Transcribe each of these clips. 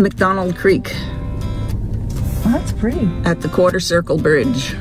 McDonald Creek. Oh, that's pretty. At the Quarter Circle Bridge.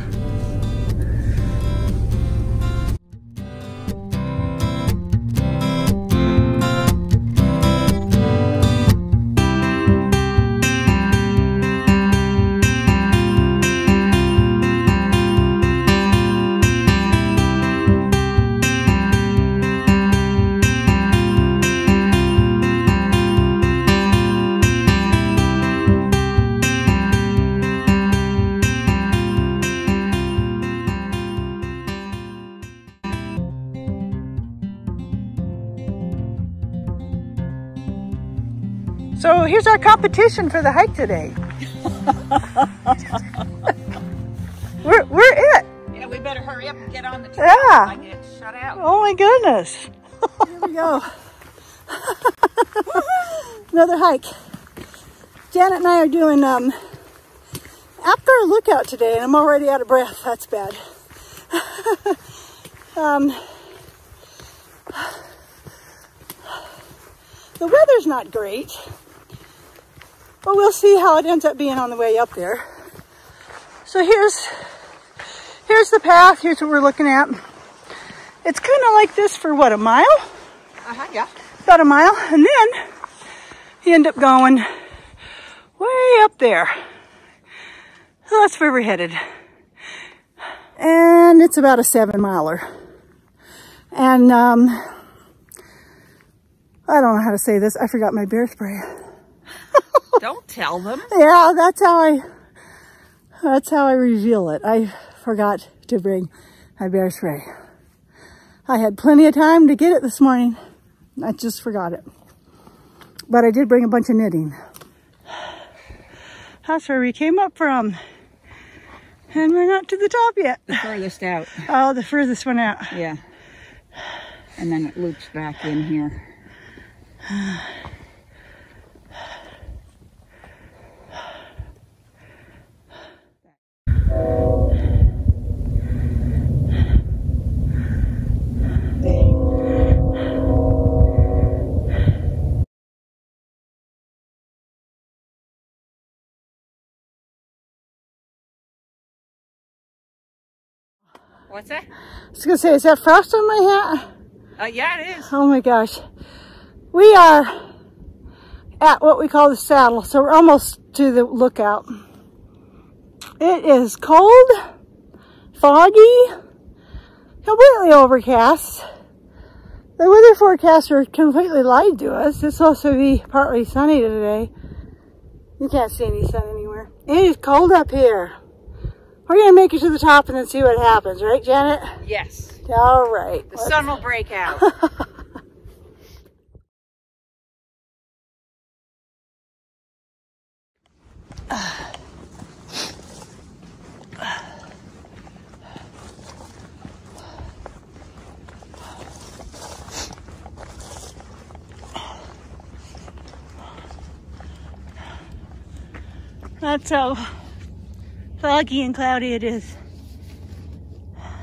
So here's our competition for the hike today. we're it. Yeah, we better hurry up and get on the trail. Yeah. I get shut out. Oh my goodness. Here we go. Another hike. Janet and I are doing Apgar Lookout today, and I'm already out of breath. That's bad. The weather's not great, but we'll see how it ends up being on the way up there. So here's the path. Here's what we're looking at. It's kind of like this for what, a mile? Yeah. About a mile, and then you end up going way up there. So that's where we're headed. And it's about a 7-miler. And I don't know how to say this. I forgot my bear spray. Don't tell them. Yeah, that's how I reveal it. I forgot to bring my bear spray. I had plenty of time to get it this morning. I just forgot it. But I did bring a bunch of knitting. That's where we came up from. And we're not to the top yet. The furthest out. Oh, the furthest one out. Yeah. And then it loops back in here. What's that? I was going to say, is that frost on my hat? Yeah, it is. Oh my gosh. We are at what we call the saddle, so we're almost to the lookout. It is cold, foggy, completely overcast. The weather forecaster completely lied to us. It's supposed to be partly sunny today. You can't see any sun anywhere. It is cold up here. We're going to make it to the top and then see what happens, right, Janet? Yes. All right. The sun will break out. That's how foggy and cloudy it is.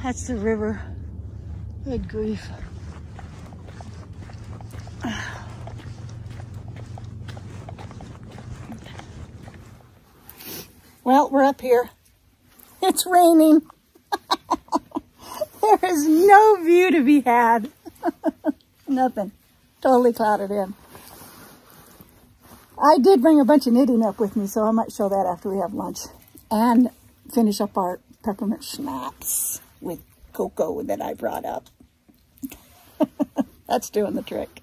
That's the river. Good grief. Well, we're up here. It's raining. There is no view to be had. Nothing. Totally clouded in. I did bring a bunch of knitting up with me, so I might show that after we have lunch. And finish up our peppermint schnapps with cocoa that I brought up. That's doing the trick.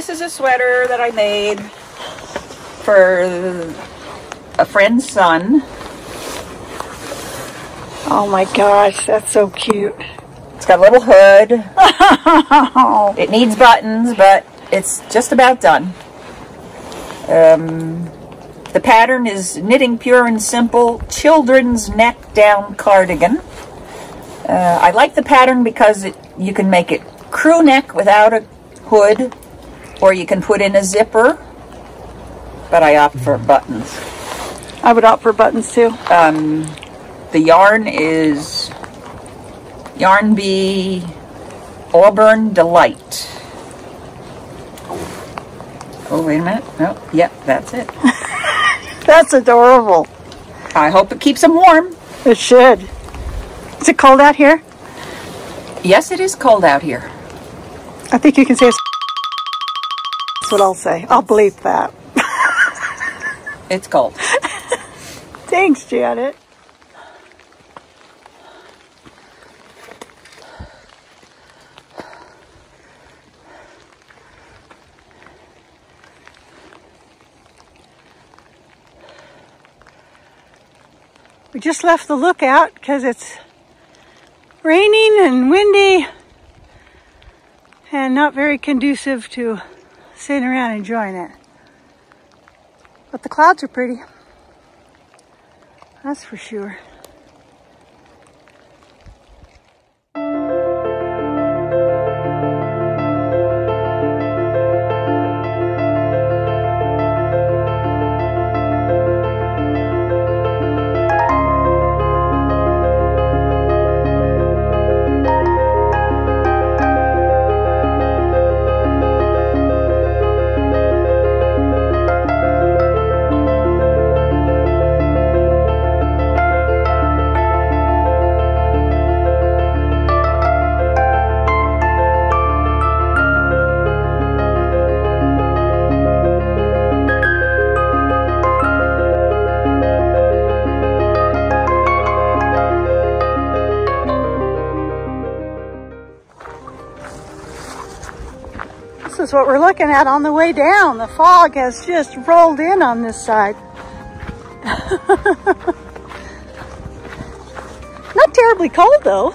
this is a sweater that I made for a friend's son. Oh my gosh, that's so cute. It's got a little hood. It needs buttons, but it's just about done. The pattern is Knitting Pure and Simple Children's Neck Down Cardigan. I like the pattern because you can make it crew neck without a hood, or you can put in a zipper, but I opt for buttons. I would opt for buttons too. The yarn is Yarn Bee Auburn Delight. Oh, wait a minute. No, yep, that's it. That's adorable. I hope it keeps them warm. It should. Is it cold out here? Yes, it is cold out here. I think you can say that's what I'll say. I'll bleep that. It's cold. Thanks, Janet. We just left the lookout because it's raining and windy and not very conducive to sitting around enjoying it. But the clouds are pretty. That's for sure. This is what we're looking at on the way down. The fog has just rolled in on this side. Not terribly cold though.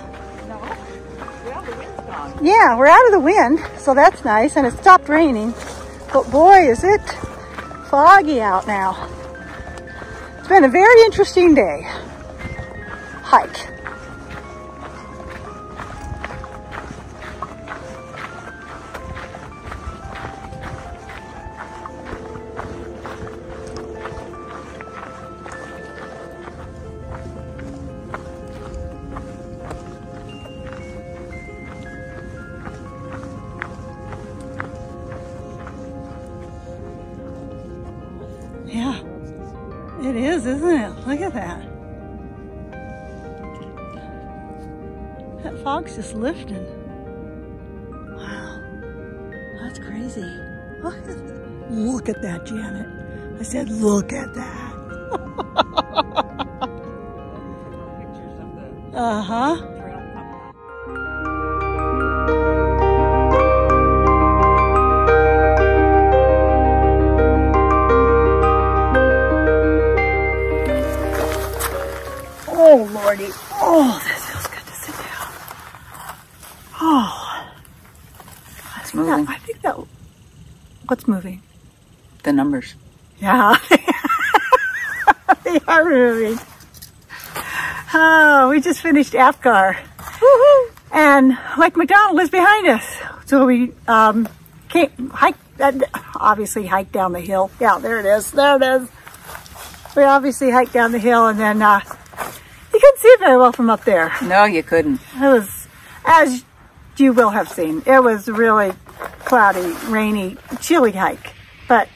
No, well, the wind's gone. Yeah, we're out of the wind, so that's nice, and it stopped raining. But boy, is it foggy out now. It's been a very interesting day. Hike. Yeah, it is, isn't it? Look at that. That fog's just lifting. Wow, that's crazy. Look at that, Janet. I said, look at that. Uh-huh. Oh, Lordy. Oh, this feels good to sit down. Oh. It's moving. I think that... What's moving? The numbers. Yeah. They are moving. Oh, we just finished Apgar. Woohoo! And Lake McDonald is behind us. So we obviously hiked down the hill. Yeah, there it is. There it is. We obviously hiked down the hill, and then you couldn't see it very well from up there. No, you couldn't. It was, as you will have seen, it was a really cloudy, rainy, chilly hike. But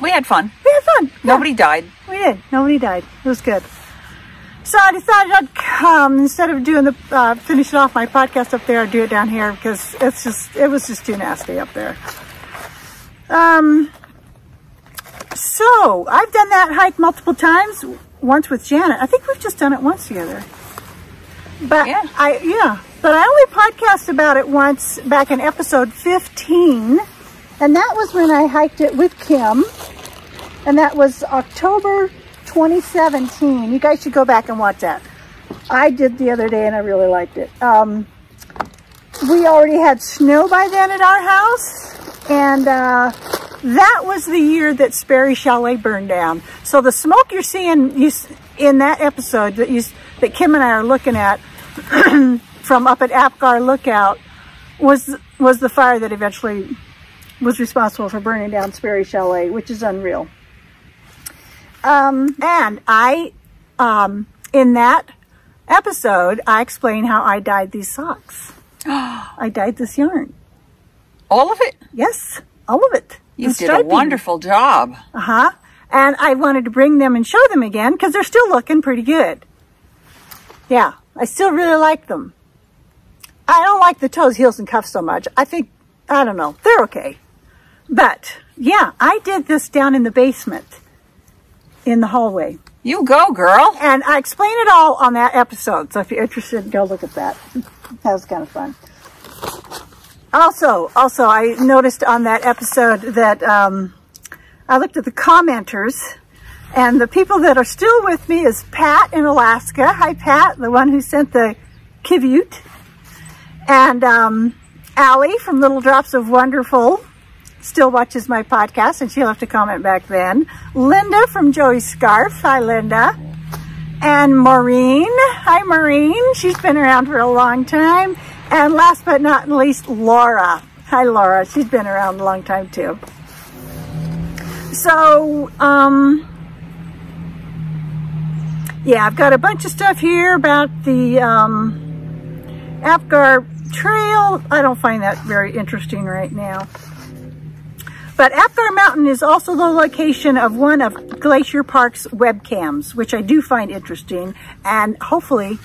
we had fun. we had fun. Nobody died. We did. Nobody died. It was good. So I decided I'd come, instead of doing the, finishing off my podcast up there, I'd do it down here because it was just too nasty up there. So I've done that hike multiple times, once with Janet. I think we've just done it once together. But Yeah. but I only podcast about it once back in episode 15. And that was when I hiked it with Kim. And that was October 2017. You guys should go back and watch that. I did the other day and I really liked it. We already had snow by then at our house. And that was the year that Sperry Chalet burned down. So the smoke you're seeing in that episode that Kim and I are looking at from up at Apgar Lookout was the fire that eventually was responsible for burning down Sperry Chalet, which is unreal. And I, in that episode, I explained how I dyed these socks. I dyed this yarn. All of it? Yes, all of it. You did a wonderful job. Uh-huh. And I wanted to bring them and show them again because they're still looking pretty good. Yeah, I still really like them. I don't like the toes, heels, and cuffs so much. I don't know, they're okay. But, yeah, I did this down in the basement in the hallway. You go, girl. And I explain it all on that episode. So if you're interested, go look at that. That was kind of fun. Also, I noticed on that episode that I looked at the commenters, and the people that are still with me is Pat in Alaska. Hi, Pat, the one who sent the kivute. And Allie from Little Drops of Wonderful still watches my podcast, and she left a comment back then. Linda from Joey's Scarf. Hi, Linda. And Maureen. Hi, Maureen. She's been around for a long time. And last but not least, Laura. Hi, Laura. She's been around a long time, too. So, yeah, I've got a bunch of stuff here about the Apgar Trail. I don't find that very interesting right now. But Apgar Mountain is also the location of one of Glacier Park's webcams, which I do find interesting. And hopefully,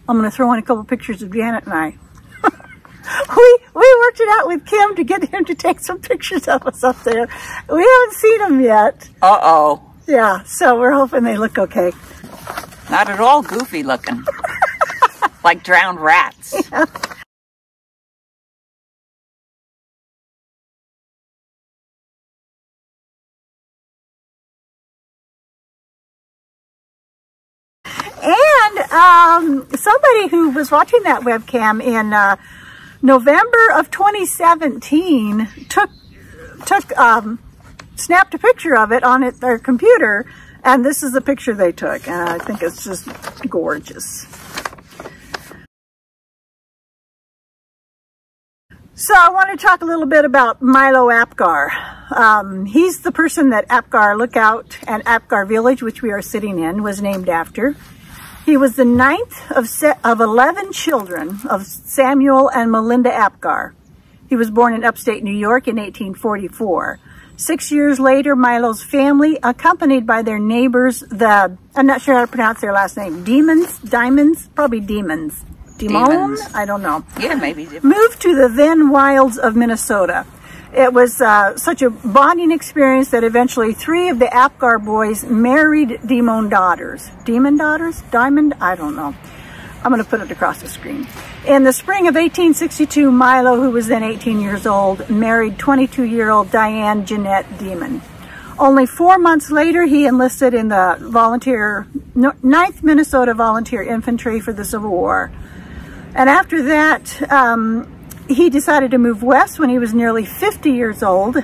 I'm going to throw in a couple pictures of Janet and I. We worked it out with Kim to get him to take some pictures of us up there. We haven't seen them yet. Uh-oh. Yeah, so we're hoping they look okay. Not at all goofy looking. Like drowned rats. Yeah. And somebody who was watching that webcam in November of 2017 snapped a picture of it on their computer, and this is the picture they took, and I think it's just gorgeous. So I want to talk a little bit about Milo Apgar. He's the person that Apgar Lookout and Apgar Village, which we are sitting in, was named after. He was the 9th of 11 children of Samuel and Melinda Apgar. He was born in upstate New York in 1844. 6 years later, Milo's family, accompanied by their neighbors, I'm not sure how to pronounce their last name, Diamonds, probably Demons. Demons? I don't know. Yeah, maybe. Moved to the then wilds of Minnesota. It was such a bonding experience that eventually 3 of the Apgar boys married Demon daughters. Demon daughters? Diamond? I don't know. I'm going to put it across the screen. In the spring of 1862, Milo, who was then 18 years old, married 22-year-old Diane Jeanette Demon. Only 4 months later, he enlisted in the 9th Minnesota Volunteer Infantry for the Civil War. And after that, he decided to move west when he was nearly 50 years old,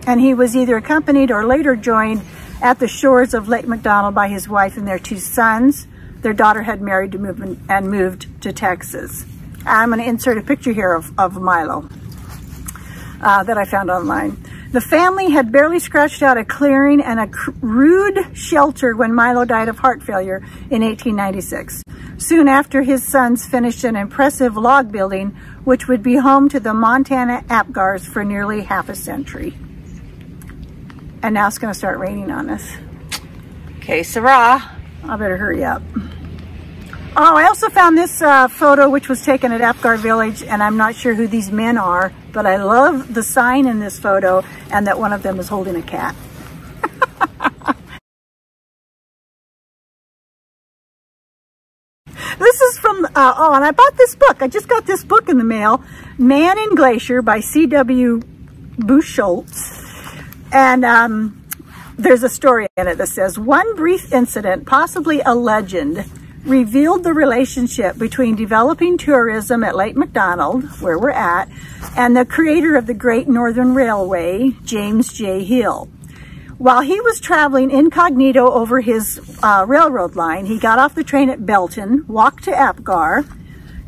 and he was either accompanied or later joined at the shores of Lake McDonald by his wife and their 2 sons. Their daughter had married and moved to Texas. I'm going to insert a picture here of Milo that I found online. The family had barely scratched out a clearing and a rude shelter when Milo died of heart failure in 1896. Soon after, his sons finished an impressive log building, which would be home to the Montana Apgars for nearly half a century. And now it's going to start raining on us. Okay, Sarah. I better hurry up. Oh, I also found this photo, which was taken at Apgar Village, and I'm not sure who these men are, but I love the sign in this photo and that one of them is holding a cat. This is from, and I bought this book. I just got this book in the mail, Man in Glacier by C.W. Buchholz. And there's a story in it that says, one brief incident, possibly a legend, revealed the relationship between developing tourism at Lake McDonald, where we're at, and the creator of the Great Northern Railway, James J. Hill. While he was traveling incognito over his railroad line, he got off the train at Belton, walked to Apgar,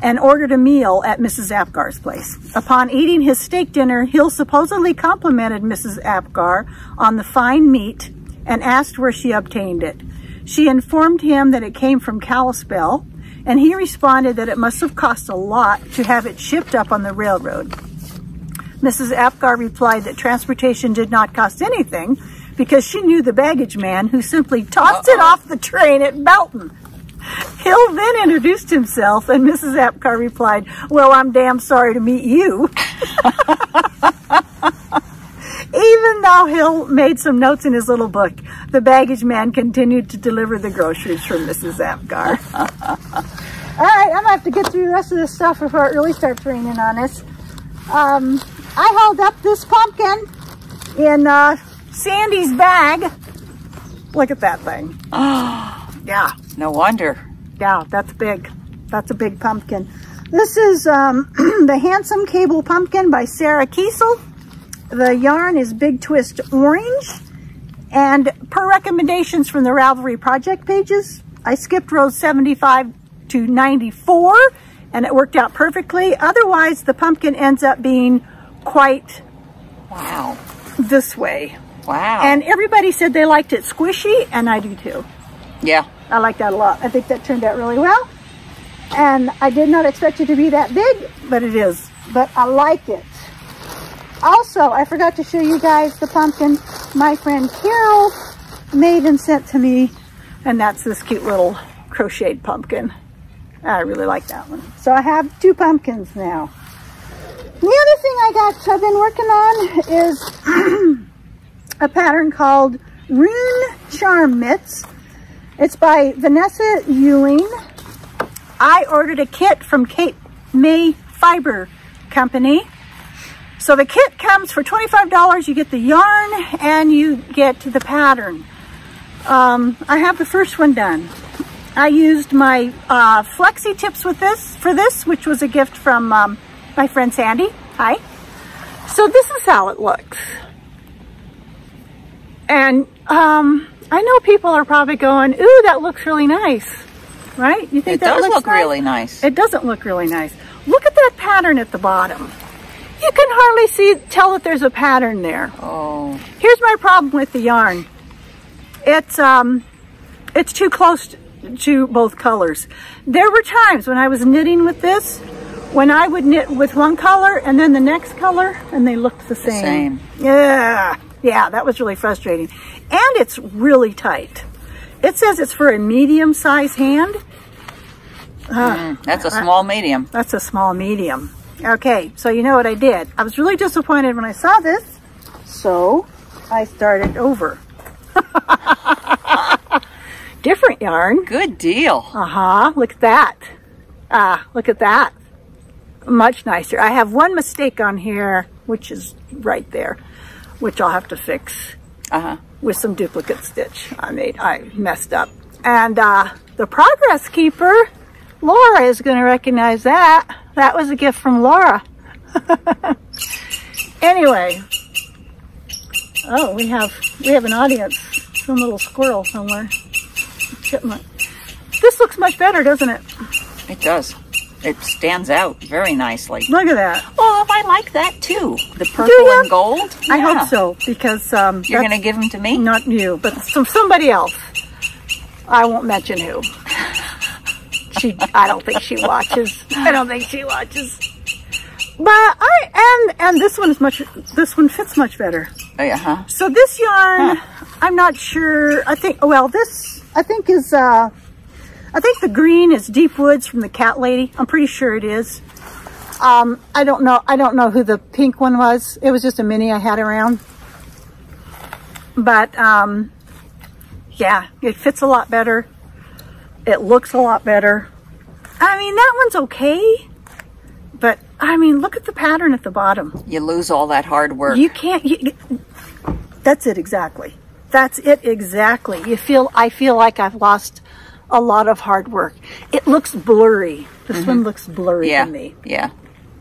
and ordered a meal at Mrs. Apgar's place. Upon eating his steak dinner, Hill supposedly complimented Mrs. Apgar on the fine meat and asked where she obtained it. She informed him that it came from Kalispell, and he responded that it must have cost a lot to have it shipped up on the railroad. Mrs. Apgar replied that transportation did not cost anything because she knew the baggage man who simply tossed it off the train at Belton. Hill then introduced himself, and Mrs. Apgar replied, well, I'm damn sorry to meet you. Even though Hill made some notes in his little book, the baggage man continued to deliver the groceries for Mrs. Apgar. All right, I'm going to have to get through the rest of this stuff before it really starts raining on us. I held up this pumpkin in Sandy's bag. Look at that thing. Yeah. No wonder. Yeah, that's big. That's a big pumpkin. This is the Handsome Cable Pumpkin by Sarah Kiesel. The yarn is Big Twist Orange. And per recommendations from the Ravelry project pages, I skipped rows 75 to 94, and it worked out perfectly. Otherwise, the pumpkin ends up being quite this way. Wow. And everybody said they liked it squishy, and I do too. Yeah. I like that a lot. I think that turned out really well. And I did not expect it to be that big, but it is. But I like it. Also, I forgot to show you guys the pumpkin my friend Carol made and sent to me. And that's this cute little crocheted pumpkin. I really like that one. So I have two pumpkins now. The other thing I've been working on is a pattern called Rune Charm Mitts. It's by Vanessa Ewing. I ordered a kit from Cape May Fiber Company. So the kit comes for $25. You get the yarn and you get the pattern. I have the first one done. I used my flexi tips with this, which was a gift from my friend Sandy. Hi. So this is how it looks. And I know people are probably going, ooh, that looks really nice, right? You think that looks look really nice? It doesn't look really nice. Look at that pattern at the bottom. You can hardly tell that there's a pattern there. Oh. Here's my problem with the yarn. It's too close to both colors. There were times when I was knitting with this, when I would knit with one color and then the next color, and they looked the same. Yeah, that was really frustrating. And it's really tight. It says it's for a medium-sized hand. That's a small medium. That's a small medium. Okay, so you know what I did? I was really disappointed when I saw this, so I started over. Different yarn. Good deal. Look at that. Look at that. Much nicer. I have one mistake on here, which is right there, which I'll have to fix with some duplicate stitch. I messed up. And the Progress Keeper, Laura is going to recognize that. That was a gift from Laura. Anyway. Oh, we have an audience. Some little squirrel somewhere. Chipmunk. This looks much better, doesn't it? It does. It stands out very nicely. Look at that. Oh, I like that too. The purple and gold. I hope so, because you're going to give them to me? Not you, but somebody else. I won't mention who. I don't think she watches. I don't think she watches. But and this one fits much better. So this yarn, I'm not sure. I think the green is Deep Woods from the Cat Lady. I'm pretty sure it is. I don't know who the pink one was. It was just a mini I had around. But yeah, it fits a lot better. It looks a lot better. I mean, that one's okay, but I mean, look at the pattern at the bottom. You lose all that hard work. You can't, that's it exactly. That's it exactly. I feel like I've lost a lot of hard work. It looks blurry. This one looks blurry to me. Yeah.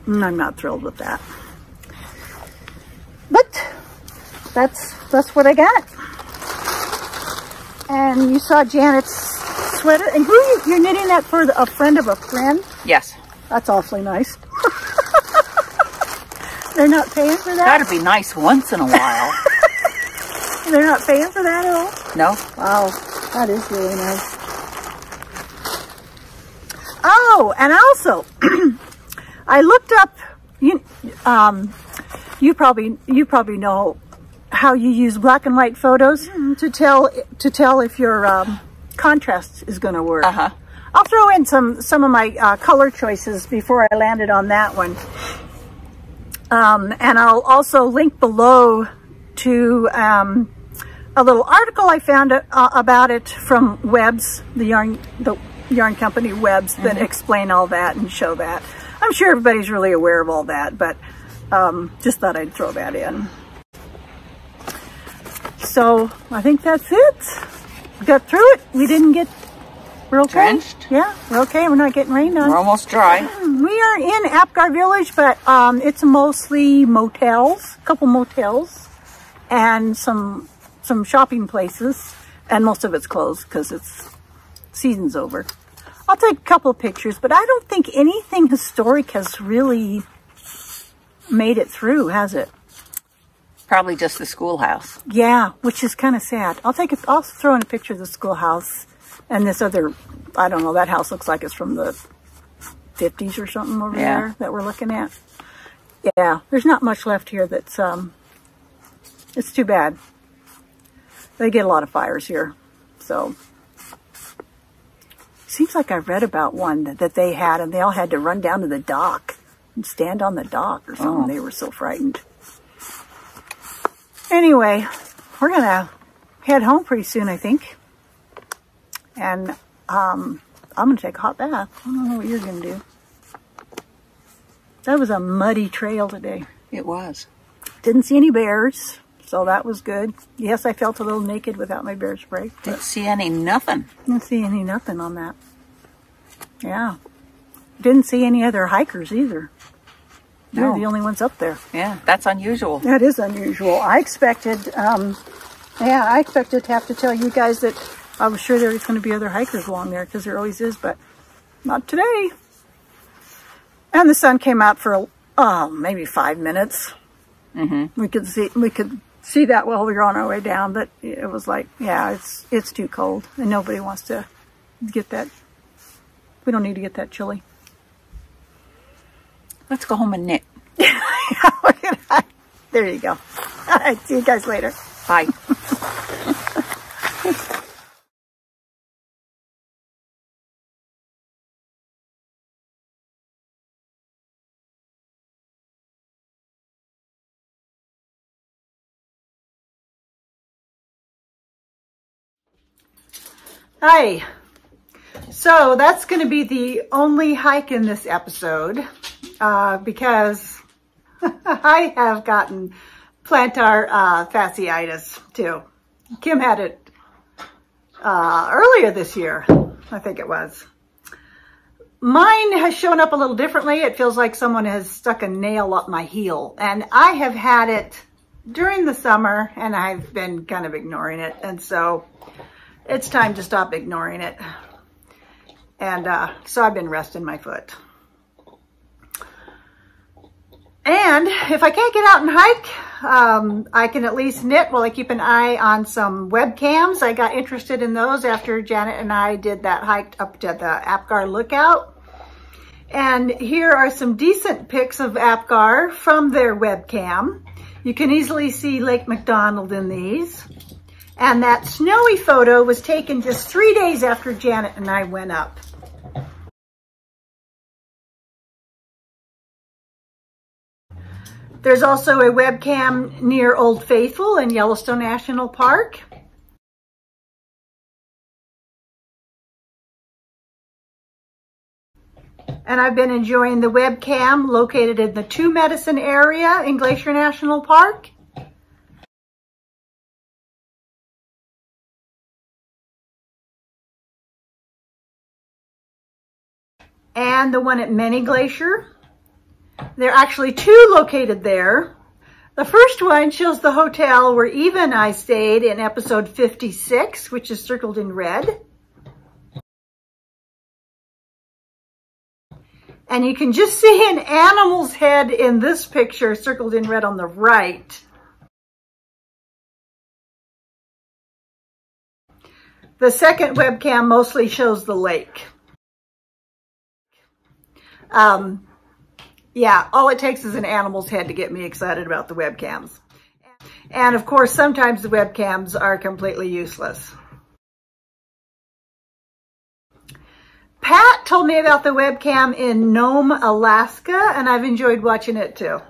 And I'm not thrilled with that. But that's what I got. And you saw Janet's sweater. And you're knitting that for a friend of a friend? Yes. That's awfully nice. They're not paying for that? That'd be nice once in a while. They're not paying for that at all? No. Wow, that is really nice. Oh, and also, I looked up, you probably know how you use black and white photos to tell if your contrast is going to work. I'll throw in some of my color choices before I landed on that one. And I'll also link below to a little article I found about it from Webb's, the yarn company Webb's, that explain all that and show that. I'm sure everybody's really aware of all that, but just thought I'd throw that in. So I think that's it. We got through it. We didn't get, we're okay. Drenched? Yeah, we're okay. We're not getting rained on. We're almost dry. We are in Apgar Village, but it's mostly motels, a couple motels, and some shopping places, and most of it's closed because it's season's over. I'll take a couple of pictures, but I don't think anything historic has really made it through, has it? Probably just the schoolhouse. Yeah, which is kind of sad. I'll throw in a picture of the schoolhouse and this other, I don't know, that house looks like it's from the 50s or something over there that we're looking at. Yeah, there's not much left here that's, it's too bad. They get a lot of fires here, so. Seems like I read about one that they had, and they all had to run down to the dock and stand on the dock or something. They were so frightened. Anyway, we're gonna head home pretty soon, I think. And I'm gonna take a hot bath. I don't know what you're gonna do. That was a muddy trail today. It was. Didn't see any bears, so that was good. Yes, I felt a little naked without my bear spray. Didn't see any nothing. Didn't see any nothing on that. Yeah. Didn't see any other hikers either. They're the only ones up there. Yeah, that's unusual. That is unusual. I expected, I expected to have to tell you guys that I was sure there was going to be other hikers along there, because there always is, but not today. And the sun came out for maybe 5 minutes. We could see that while we were on our way down, but it was like, yeah, it's too cold, and nobody wants to get that. We don't need to get that chilly. Let's go home and knit. There you go. All right, see you guys later. Bye. Hi. So that's going to be the only hike in this episode because I have gotten plantar fasciitis too. Kim had it earlier this year, I think it was. Mine has shown up a little differently. It feels like someone has stuck a nail up my heel, and I have had it during the summer, and I've been kind of ignoring it, and so it's time to stop ignoring it. And so I've been resting my foot. And if I can't get out and hike, I can at least knit while I keep an eye on some webcams. I got interested in those after Janet and I did that hike up to the Apgar lookout. And here are some decent pics of Apgar from their webcam. You can easily see Lake McDonald in these. And that snowy photo was taken just 3 days after Janet and I went up. There's also a webcam near Old Faithful in Yellowstone National Park. And I've been enjoying the webcam located in the Two Medicine area in Glacier National Park. And the one at Many Glacier. There are actually two located there. The first one shows the hotel where Eva and I stayed in episode 56, which is circled in red. And you can just see an animal's head in this picture circled in red on the right. The second webcam mostly shows the lake. Yeah, all it takes is an animal's head to get me excited about the webcams. And of course, sometimes the webcams are completely useless. Pat told me about the webcam in Nome, Alaska, and I've enjoyed watching it too.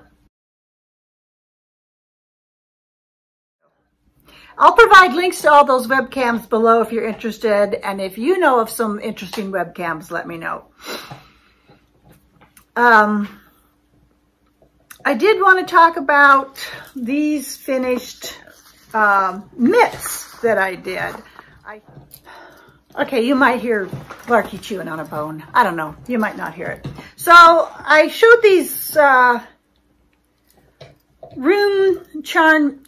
I'll provide links to all those webcams below if you're interested, and if you know of some interesting webcams, let me know. I did want to talk about these finished mitts that I did. Okay, you might hear Larky chewing on a bone. I don't know. You might not hear it. So I showed these rune charm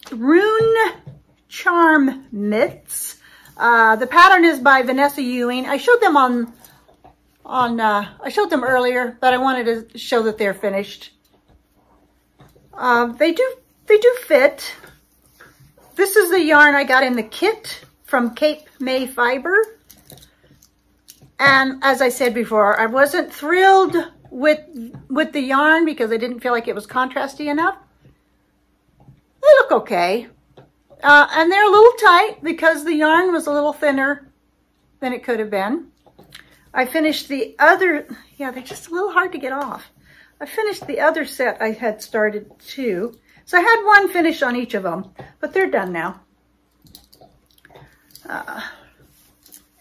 mitts. The pattern is by Vanessa Ewing. I showed them I showed them earlier, but I wanted to show that they're finished. They do fit. This is the yarn I got in the kit from Cape May Fiber. And as I said before, I wasn't thrilled with the yarn because I didn't feel like it was contrasty enough. They look okay. And they're a little tight because the yarn was a little thinner than it could have been. I finished the other, yeah, they're just a little hard to get off. I finished the other set I had started too. So I had one finish on each of them, but they're done now.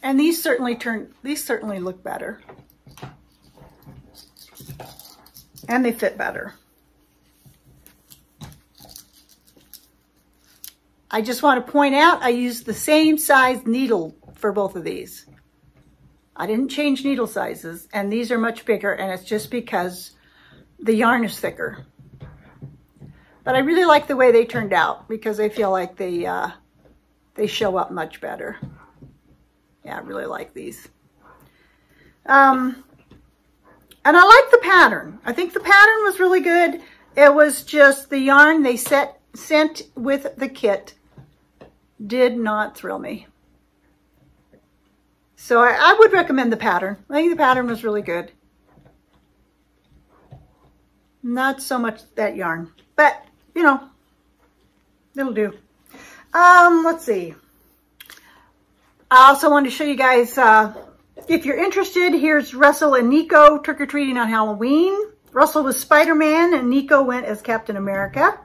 And these certainly look better. And they fit better. I just want to point out I used the same size needle for both of these. I didn't change needle sizes, and these are much bigger, and it's just because the yarn is thicker. But I really like the way they turned out because I feel like they show up much better. Yeah, I really like these. And I like the pattern. I think the pattern was really good. It was just the yarn they sent with the kit did not thrill me. So I would recommend the pattern. I think the pattern was really good. Not so much that yarn, but you know, it'll do. Let's see. I also wanted to show you guys, if you're interested, here's Russell and Nico trick-or-treating on Halloween. Russell was Spider-Man and Nico went as Captain America.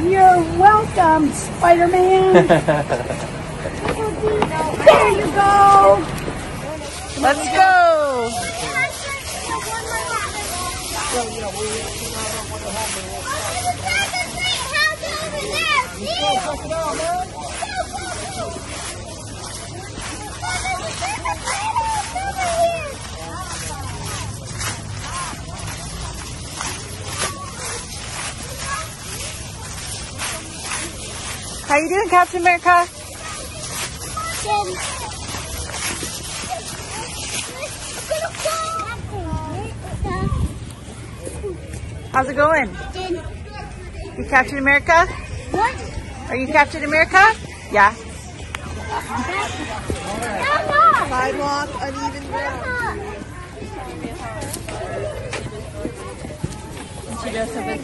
You're welcome, Spider-Man. There you go. Let's go. How you doing, Captain America? Good. How's it going? Good. You Captain America? What? Are you Captain America? Yeah. No. Sidewalk, uneven ground. She does have it.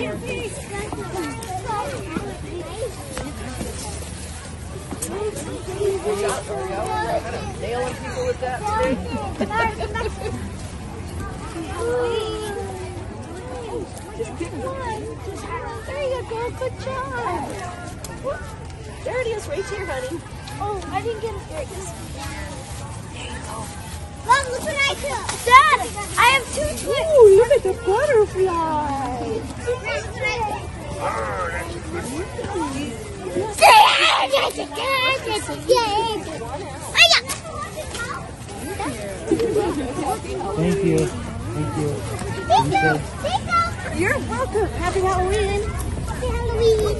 Nailing people with that today. There you go, good job. There it is, right here, honey. Oh, I didn't get it. There it is. Mom, look what I took. Dad, I have two twins. Ooh, look at the butterfly. Thank you. Thank you. Thank you. Thank you. You're welcome. Happy Halloween. Happy Halloween.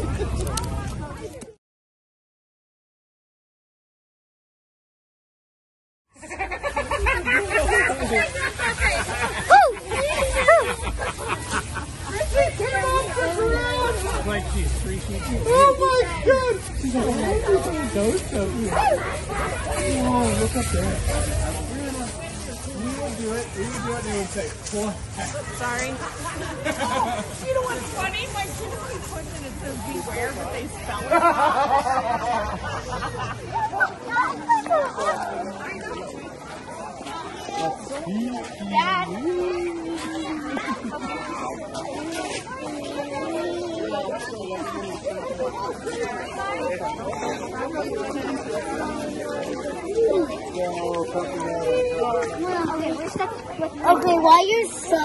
Like she's 3 feet. Oh my God. She's like, oh, ghost up here. Oh, look up there. We will do it. We will do it and we will say, Sorry. You know what's funny? My kids keep pushing it says beware, but they spell Okay, while you're so...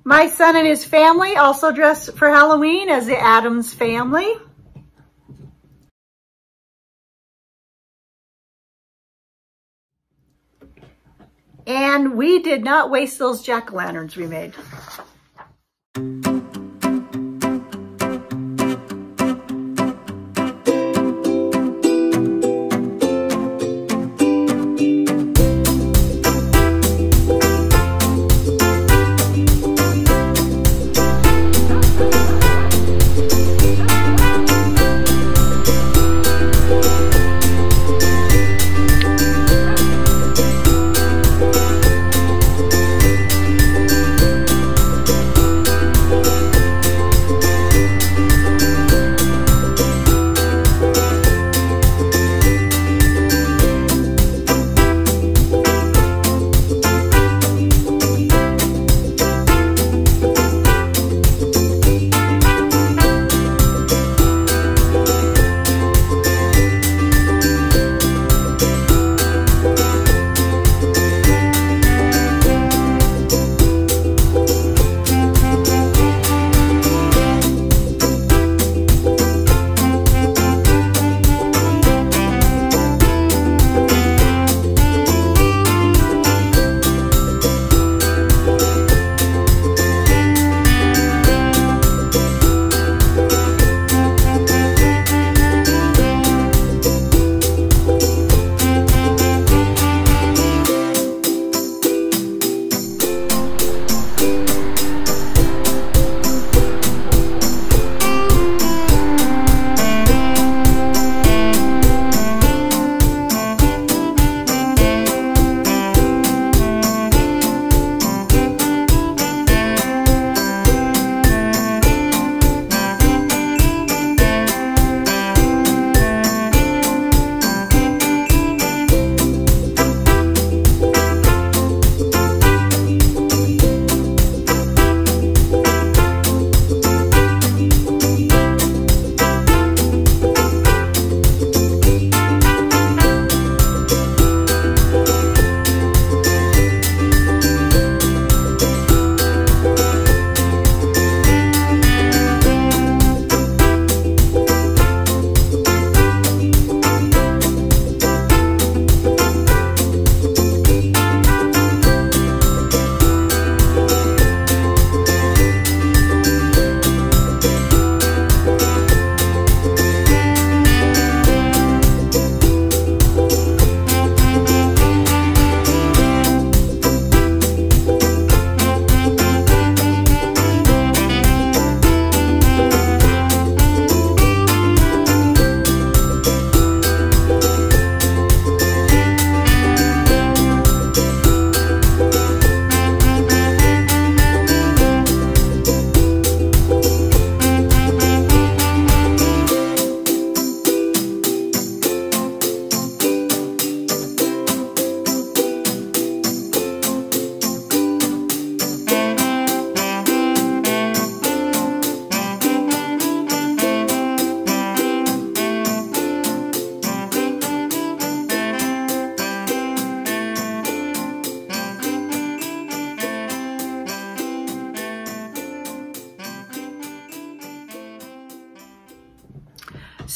My son and his family also dressed for Halloween as the Addams family. And we did not waste those jack-o'-lanterns we made.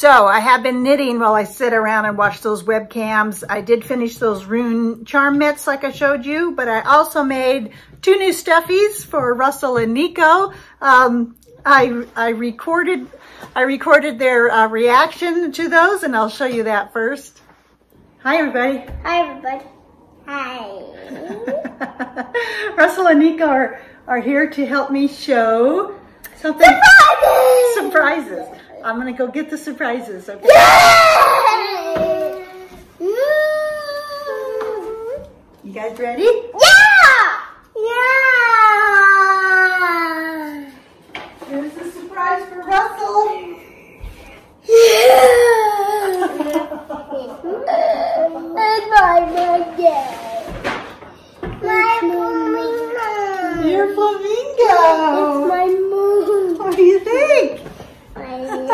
So I have been knitting while I sit around and watch those webcams. I did finish those rune charm mitts like I showed you, but I also made 2 new stuffies for Russell and Nico. I recorded their reaction to those, and I'll show you that first. Hi, everybody. Hi, everybody. Hi. Russell and Nico are here to help me show something. Surprises! I'm gonna go get the surprises, okay? Yay! You guys ready? Yeah! Yeah! Here's the surprise for Russell. It's my birthday. My flamingo. Your flamingo. It's my moon. What do you think? I like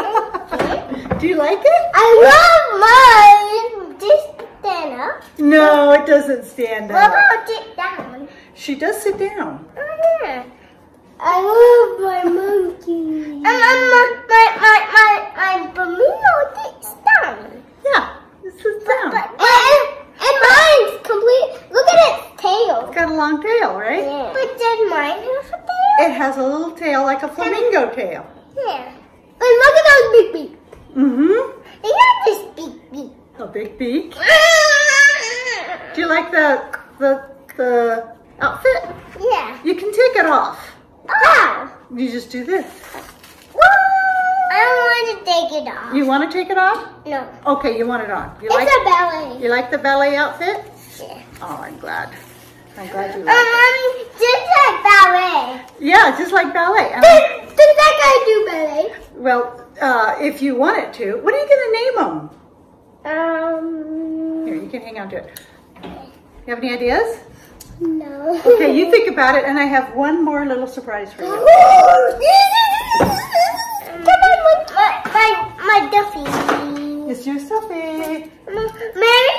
it. Do you like it? I love mine. Just stand up. No, it doesn't stand What up. about sit down? She does sit down. Oh, yeah. I love my monkey. And my flamingo sits down. Yeah, it sits down. And mine's complete. Look at its tail. It's got a long tail, right? Yeah. But does mine have a tail? It has a little tail like a flamingo tail. Yeah. And look at those big beaks. Mm-hmm. They have this big beak. A big beak. Do you like the outfit? Yeah. You can take it off. Oh. You just do this. I don't want to take it off. You want to take it off? No. Okay, you want it on. You It's like a ballet. You like the ballet outfit? Yeah. Oh, I'm glad. I'm glad you like it. Mommy, just like ballet. Yeah, just like ballet. Does that guy do ballet? Well, if you want it to, what are you going to name them? Here, you can hang on to it. You have any ideas? No. Okay, you think about it, and I have one more little surprise for you. Come on, my Duffy. It's your stuffy. Mary,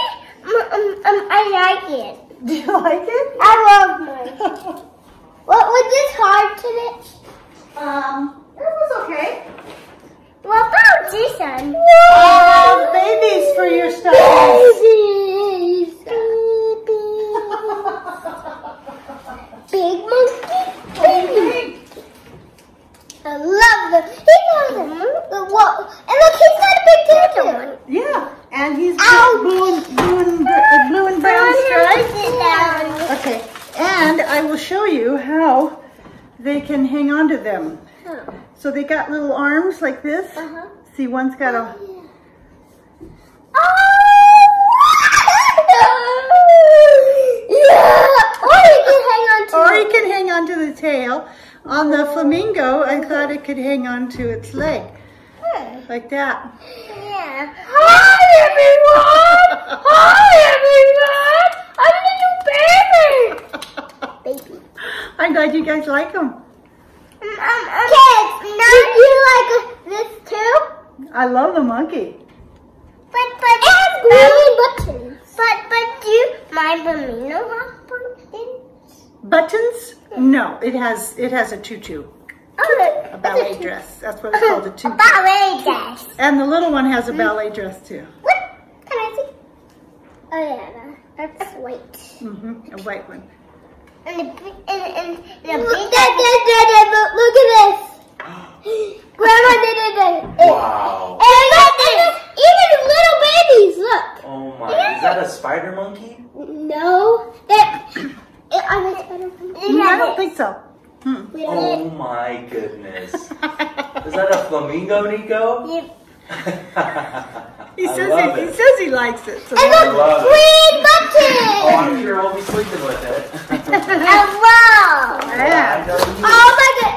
I like it. Do you like it? I love mine. What was this hard today? It was okay. What about this one? Babies for your stuffies. Big monkey. Baby. I love them. He knows them. Whoa. And look, he's got a big tail too. Yeah, and he's got blue and brown stripes. Okay, and I will show you how they can hang on to them. So they got little arms like this. See, one's got a... Or he can hang on to the tail. On the flamingo, I thought it could hang on to its leg. Like that. Yeah. Hi, everyone! Hi, everyone! I'm a little baby. I'm glad you guys like them. Kids, you like this too? I love the monkey. But it has green buttons. But do my Bermuda have buttons? Buttons? No, it has a tutu. A ballet dress. That's what it's called, a tutu. A ballet dress. And the little one has a ballet dress too. What? Can I see? Oh yeah, that's white. A white one. And the big look at this. Grandma did it. Wow. And look, even little babies, look. Oh my, is that a spider monkey? No. I don't think so. Oh my goodness. Is that a flamingo, Nico? Yep. He says he likes it. So And look, green button. Oh, I'm sure I'll be sleeping with it. Wow. Yeah. I know you. Oh my god.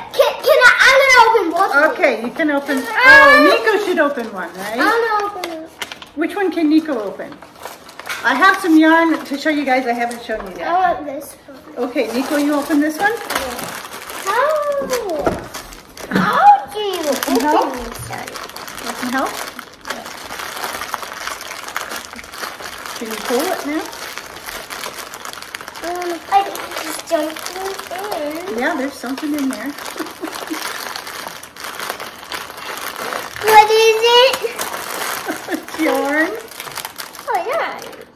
I'm gonna open both. Okay, you can open. Oh, Nico should open one, right? I'm gonna open it. Which one can Nico open? I have some yarn to show you guys. I haven't shown you I yet. want this one. Okay, Nico, you open this one? How do you open help? this one? Want some help? Can you pull it now? I just jumped in. Yeah, there's something in there. What is it?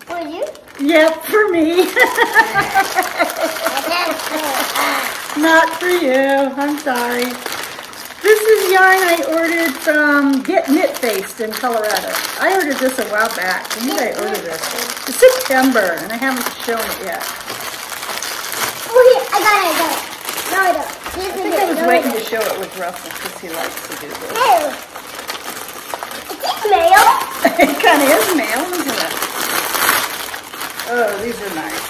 For you? Yep, for me. Not for you. I'm sorry. This is yarn I ordered from Get Knit Faced in Colorado. I ordered this a while back. When did I order this? It's September, and I haven't shown it yet. Oh, here. I got it. No, I don't. I think I was waiting to show it with Russell because he likes to do this. Mail. Is this mail? It kind of is mail, isn't it? Oh, these are nice.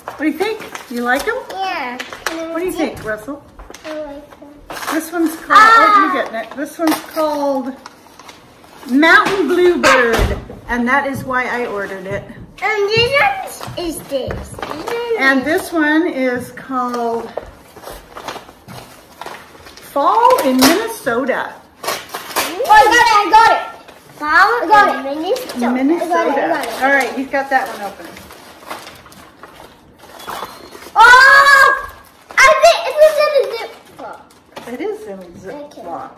What do you think? You like them? Yeah. What do you think, Russell? I like them. This one's called, oh, you're getting it. This one's called Mountain Bluebird, and that is why I ordered it. This one is this. And this one is called Fall in Minnesota. Oh, I got it. I got it. Minnesota. Minnesota. I got it. All right, you've got that one open. Oh! I think it was in a zip lock. It is in a Okay. Ziploc.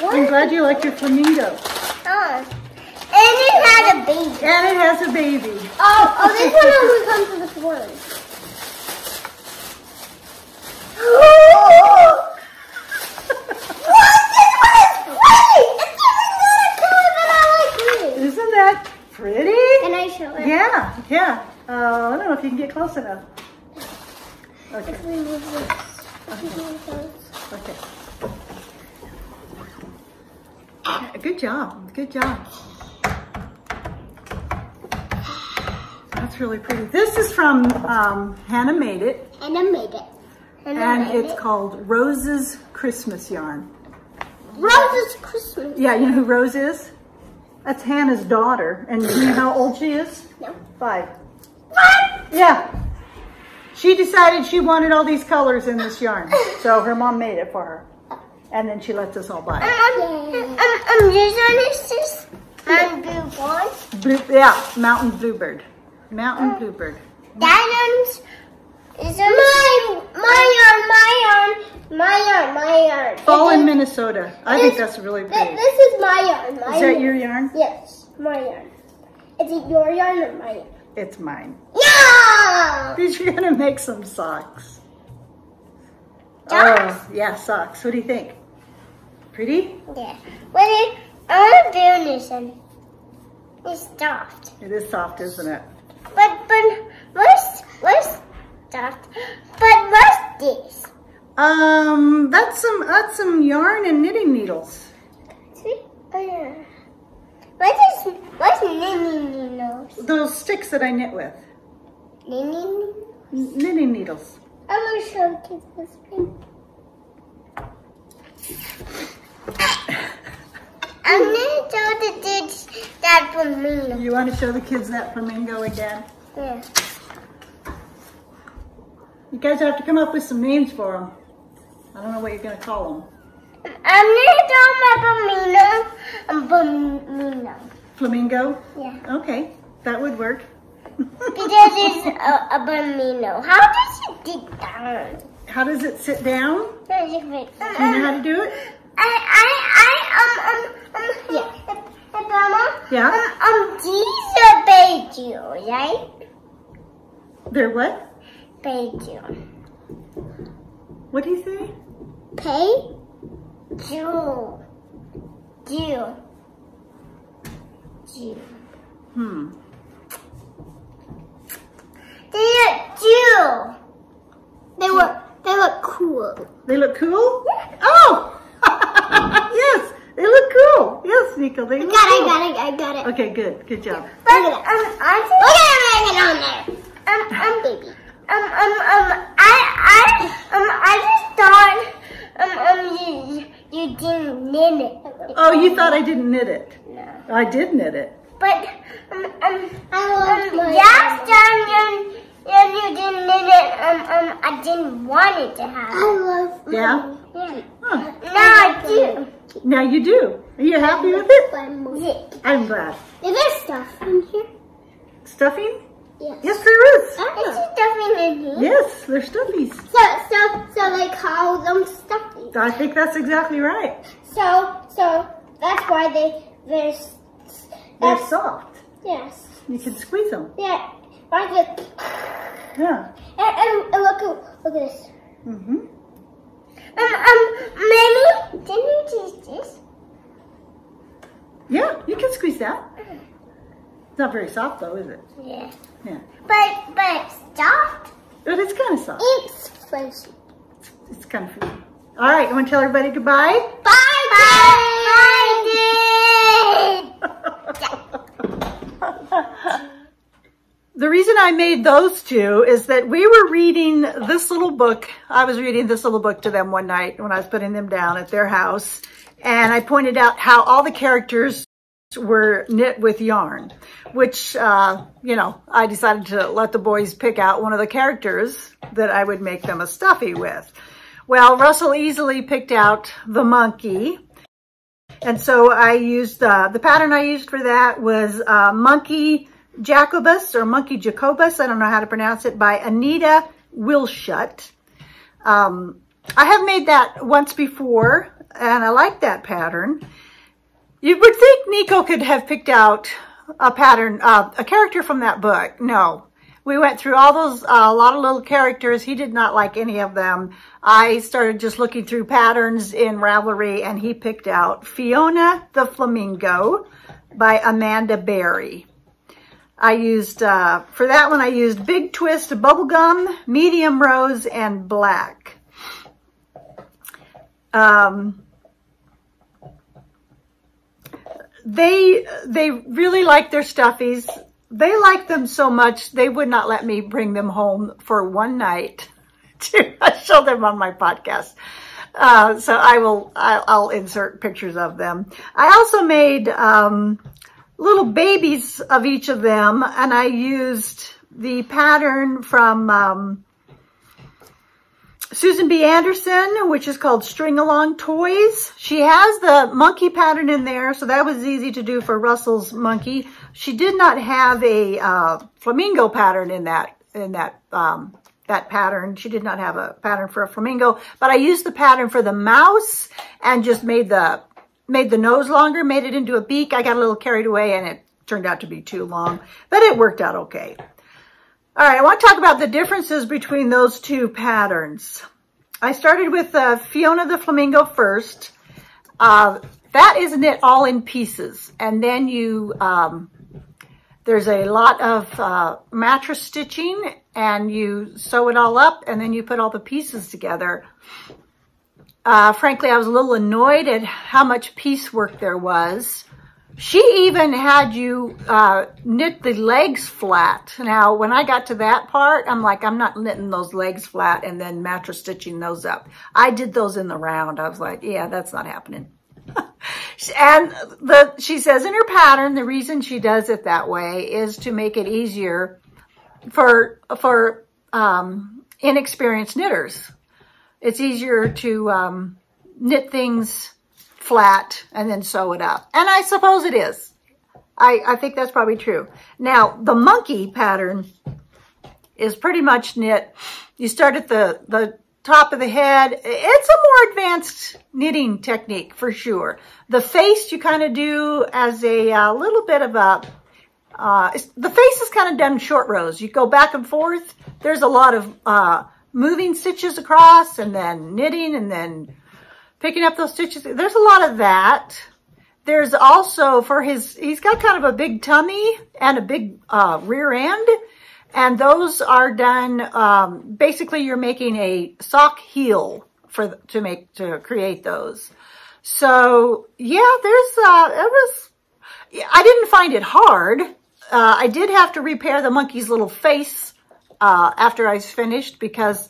I'm glad you like your flamingo. Oh. And it had a baby. And it has a baby. Oh, this one only comes with this one. Isn't that pretty? Can I show it? Yeah, yeah. I don't know if you can get close enough. Okay, If we move this. okay. Yeah, good job, good job. That's really pretty. This is from Hannah Made It, And I made it. and it's called Rose's Christmas Yarn. Rose's Christmas. Yeah, you know who Rose is? That's Hannah's daughter, and you know how old she is? No. 5. What? Yeah. She decided she wanted all these colors in this yarn, so her mom made it for her. And then she lets us all buy it. This one is just Mountain Bluebird. Yeah, Mountain Bluebird. Mountain Bluebird. That one's is my yarn. Fall in Minnesota. I think that's really pretty. This is my yarn. Is that your yarn? Yes, my yarn. Is it your yarn or my yarn? It's mine. Yeah! You're gonna make some socks. Socks? Oh, yeah, socks. What do you think? Pretty? Yeah. But I want to build this one. It's soft. It is soft, isn't it? But what's soft? But what's this? That's some yarn and knitting needles. See? Oh yeah. What's knitting needles? Those sticks that I knit with. Knitting? Knitting needles. I'm gonna show kids this thing. I'm gonna show the kids that flamingo. You want to show the kids that flamingo again? Yeah. You guys have to come up with some names for them. I don't know what you're going to call them. I'm gonna draw my flamingo. Flamingo? Yeah. Okay, that would work. Because it's a flamingo. How does it dig down? How does it sit down? Do you know how to do it? Yeah. Mama? Yeah? These are baby, right? They're what? Baby. What do you say? Jewel. They look jewel. They look cool. They look cool? Oh! Yes, they look cool. Yes, Nico, they look cool. I got it. Okay, good. Good job. But, look at it on there. Baby. I just thought, you didn't knit it. Oh, you thought I didn't knit it? No. I did knit it. But, last time you didn't knit it, I didn't want it to happen. I love Yeah? Yeah. Huh. Now I do. Now you do. Are you happy with it? Yeah. I'm glad. Is there stuff in here? Stuffing? Yes. Yes, there is. Is it stuffing in here? Yes, they're Stuffies. So they call them Stuffies. I think that's exactly right. So that's why they're soft. Yes. You can squeeze them. Yeah. Like it. Yeah. And look at this. Mm-hmm. Mommy, can you taste this? Yeah, you can squeeze that. It's not very soft though, is it? Yeah. Yeah. But it's soft. But it's kind of soft. It's fuzzy. It's kind of fuzzy. All right, you want to tell everybody goodbye? Bye, The reason I made those two is that we were reading this little book. I was reading this little book to them one night when I was putting them down at their house. And I pointed out how all the characters were knit with yarn, which, you know, I decided to let the boys pick out one of the characters that I would make them a stuffy with. Well, Russell easily picked out the monkey. And so I used, the pattern I used for that was Monkey Jacobus or Monkey Jacobus, I don't know how to pronounce it, by Anita Wilshut. I have made that once before, and I like that pattern. You would think Nico could have picked out a pattern, a character from that book. No. We went through all those, a lot of little characters. He did not like any of them. I started just looking through patterns in Ravelry, and he picked out Fiona the Flamingo by Amanda Berry. I used, for that one, I used Big Twist Bubblegum, Medium Rose, and Black. They really like their Stuffies. They like them so much, they would not let me bring them home for one night to show them on my podcast. So I'll insert pictures of them. I also made, little babies of each of them, and I used the pattern from Susan B. Anderson, which is called String Along Toys. She has the monkey pattern in there, so that was easy to do for Russell's monkey. She did not have a flamingo pattern in that pattern. She did not have a pattern for a flamingo, but I used the pattern for the mouse and just made the nose longer, made it into a beak. I got a little carried away and it turned out to be too long, but it worked out okay. All right, I want to talk about the differences between those two patterns. I started with Fiona the Flamingo first. That is knit all in pieces. And then there's a lot of mattress stitching, and you sew it all up, and then you put all the pieces together. Frankly, I was a little annoyed at how much piecework there was. She even had you knit the legs flat. Now, when I got to that part, I'm like, I'm not knitting those legs flat and then mattress stitching those up. I did those in the round. I was like, yeah, that's not happening. And she says in her pattern, the reason she does it that way is to make it easier for inexperienced knitters. It's easier to knit things flat and then sew it up. And I suppose it is. I think that's probably true. Now, the monkey pattern is pretty much knit. You start at the top of the head. It's a more advanced knitting technique for sure. The face you kind of do as a little bit of a, the face is kind of done short rows. You go back and forth. There's a lot of moving stitches across and then knitting and then picking up those stitches. There's a lot of that. There's also he's got kind of a big tummy and a big rear end. And those are done, basically you're making a sock heel to create those. So yeah, I didn't find it hard. I did have to repair the monkey's little face, after I was finished, because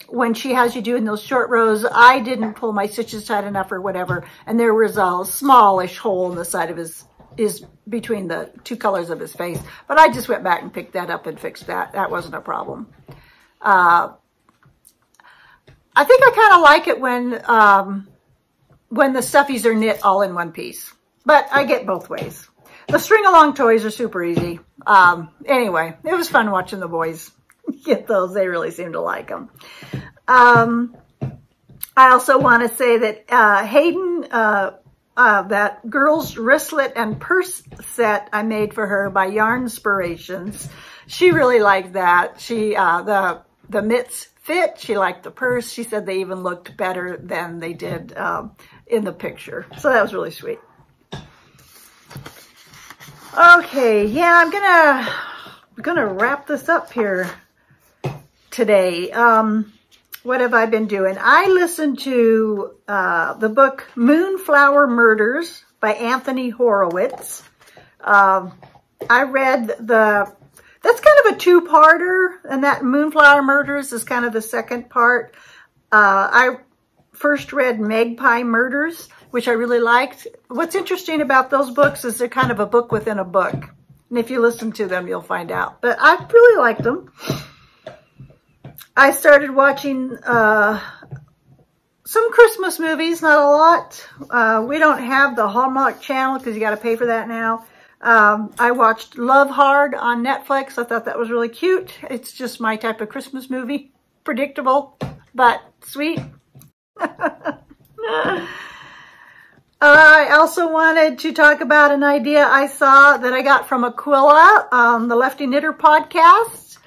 when she has you doing those short rows, I didn't pull my stitches tight enough or whatever. And there was a smallish hole in the side of between the two colors of his face. But I just went back and picked that up and fixed that. That wasn't a problem. I think I kind of like it when the Stuffies are knit all in one piece. But I get both ways. The string-along toys are super easy. Anyway, it was fun watching the boys get those. They really seem to like them. I also want to say that Hayden, that girl's wristlet and purse set I made for her by Yarnspirations, she really liked that. She, the mitts fit. She liked the purse. She said they even looked better than they did in the picture. So that was really sweet. Okay, yeah, I'm gonna wrap this up here today. What have I been doing? I listened to the book Moonflower Murders by Anthony Horowitz. I read that's kind of a two-parter, and that Moonflower Murders is kind of the second part. I first read Magpie Murders, which I really liked. What's interesting about those books is they're kind of a book within a book. And if you listen to them, you'll find out. But I really liked them. I started watching some Christmas movies, not a lot. We don't have the Hallmark Channel because you got to pay for that now. I watched Love Hard on Netflix. I thought that was really cute. It's just my type of Christmas movie. Predictable, but sweet. I also wanted to talk about an idea I saw that I got from Aquila, the Lefty Knitter podcast.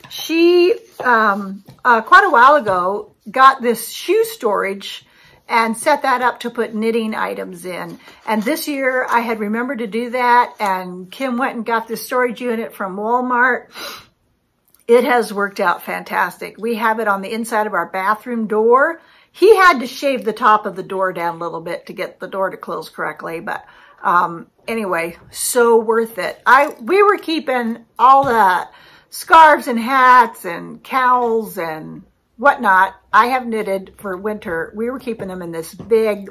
She, quite a while ago, got this shoe storage and set that up to put knitting items in. And this year I had remembered to do that, and Kim went and got this storage unit from Walmart. It has worked out fantastic. We have it on the inside of our bathroom door. He had to shave the top of the door down a little bit to get the door to close correctly, but anyway, so worth it. We were keeping all the scarves and hats and cowls and whatnot I have knitted for winter. We were keeping them in this big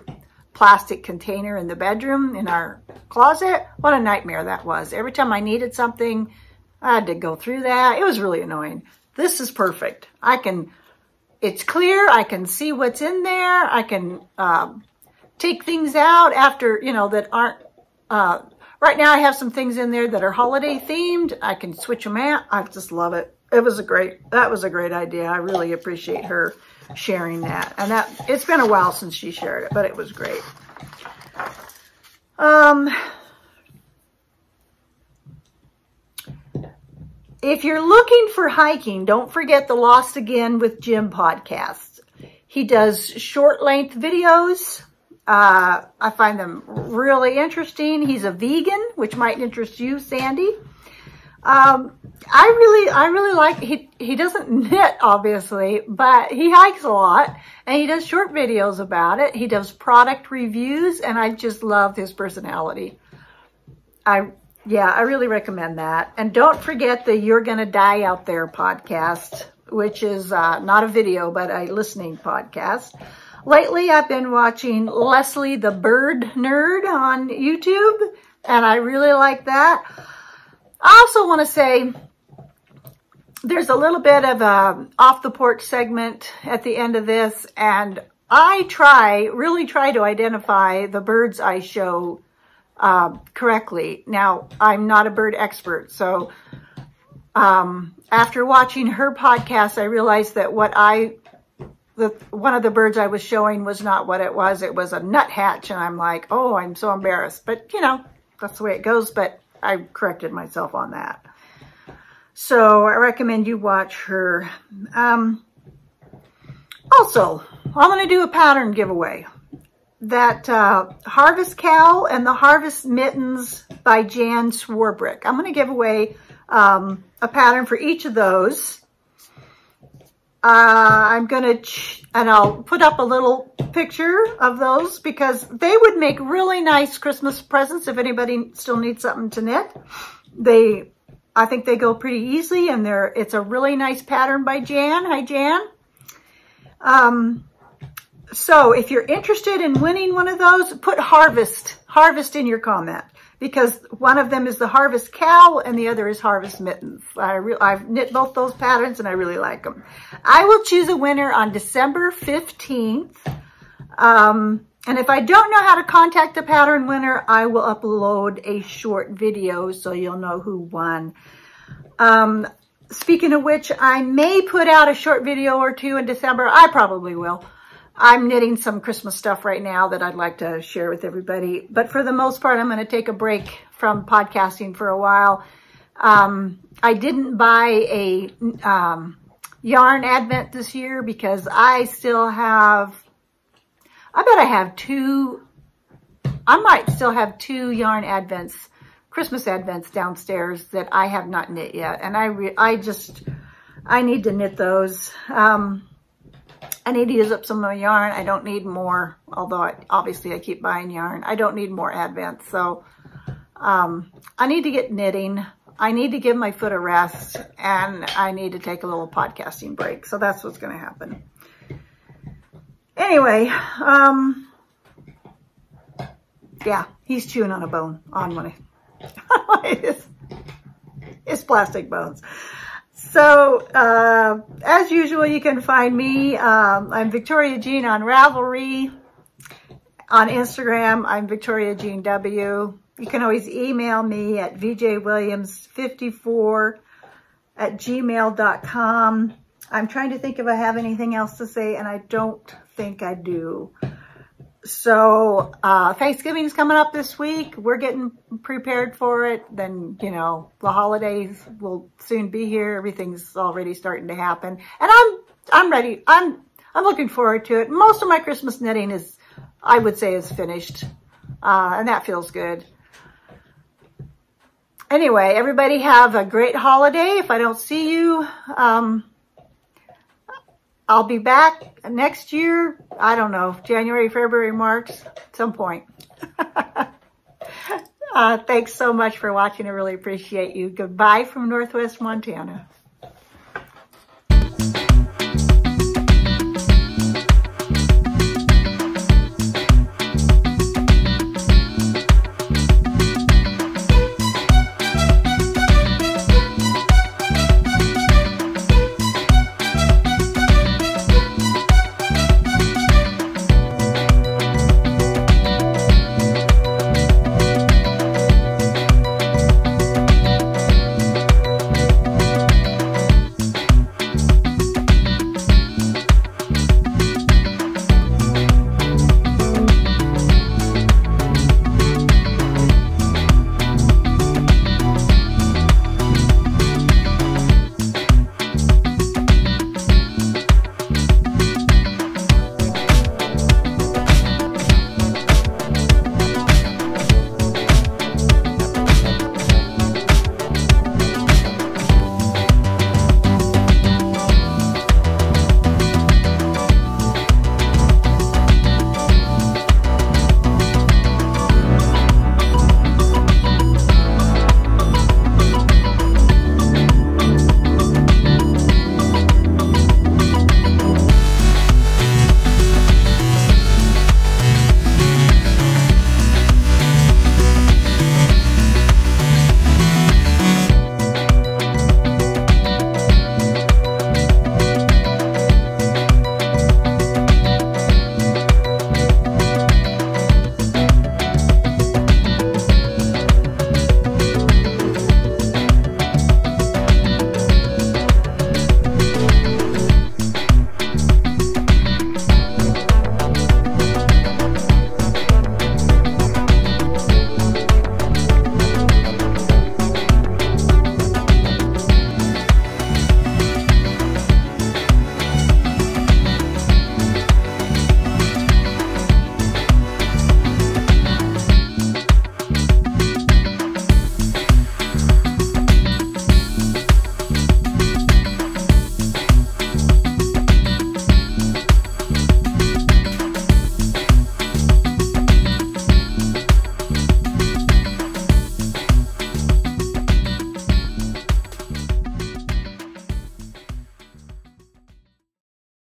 plastic container in the bedroom in our closet. What a nightmare that was. Every time I needed something, I had to go through that. It was really annoying. This is perfect. It's clear. I can see what's in there. I can take things out after, that aren't, right now I have some things in there that are holiday themed. I can switch them out. I just love it. That was a great idea. I really appreciate her sharing that. And it's been a while since she shared it, but it was great. If you're looking for hiking, don't forget the Lost Again with Jim podcast. He does short length videos. I find them really interesting. He's a vegan, which might interest you, Sandy. I really like, he doesn't knit, obviously, but he hikes a lot, and he does short videos about it. He does product reviews, and I just love his personality. I really recommend that. And don't forget the You're Gonna Die Out There podcast, which is not a video, but a listening podcast. Lately, I've been watching Leslie the Bird Nerd on YouTube, and I really like that. I also want to say there's a little bit of a off the porch segment at the end of this, and I really try to identify the birds I show correctly. Now, I'm not a bird expert, so after watching her podcast, I realized that one of the birds I was showing was not what it was. It was a nuthatch, and I'm like, oh, I'm so embarrassed. But, that's the way it goes, but I corrected myself on that. So I recommend you watch her. Also, I'm going to do a pattern giveaway. That Harvest Cowl and the Harvest Mittens by Jan Swarbrick. I'm going to give away a pattern for each of those. I'm going to, and I'll put up a little picture of those because they would make really nice Christmas presents if anybody still needs something to knit. I think they go pretty easily, and it's a really nice pattern by Jan. Hi, Jan. So if you're interested in winning one of those, put Harvest in your comment, because one of them is the Harvest Cowl and the other is Harvest Mittens. I've knit both those patterns and I really like them. I will choose a winner on December 15th. And if I don't know how to contact the pattern winner, I will upload a short video so you'll know who won. Speaking of which, I may put out a short video or two in December. I probably will. I'm knitting some Christmas stuff right now that I'd like to share with everybody. But for the most part, I'm going to take a break from podcasting for a while. I didn't buy a yarn advent this year because I still have, I bet I have I might still have 2 yarn advents, Christmas advents downstairs that I have not knit yet. And I need to knit those. I need to use up some of my yarn. I don't need more, although obviously I keep buying yarn. I don't need more advents. So I need to get knitting. I need to give my foot a rest, and I need to take a little podcasting break. So that's what's going to happen. Anyway, yeah, he's chewing on a bone, on one of his plastic bones. So, as usual, you can find me. I'm Victoria Jean on Ravelry. On Instagram, I'm Victoria Jean W. You can always email me at vjwilliams54@gmail.com. I'm trying to think if I have anything else to say, and I don't think I do. So, Thanksgiving is coming up this week. We're getting prepared for it. Then, you know, the holidays will soon be here. Everything's already starting to happen. And I'm ready. I'm looking forward to it. Most of my Christmas knitting is, I would say, is finished. And that feels good. Anyway, everybody have a great holiday. If I don't see you, I'll be back next year. I don't know, January, February, March, some point. Thanks so much for watching. I really appreciate you. Goodbye from Northwest Montana.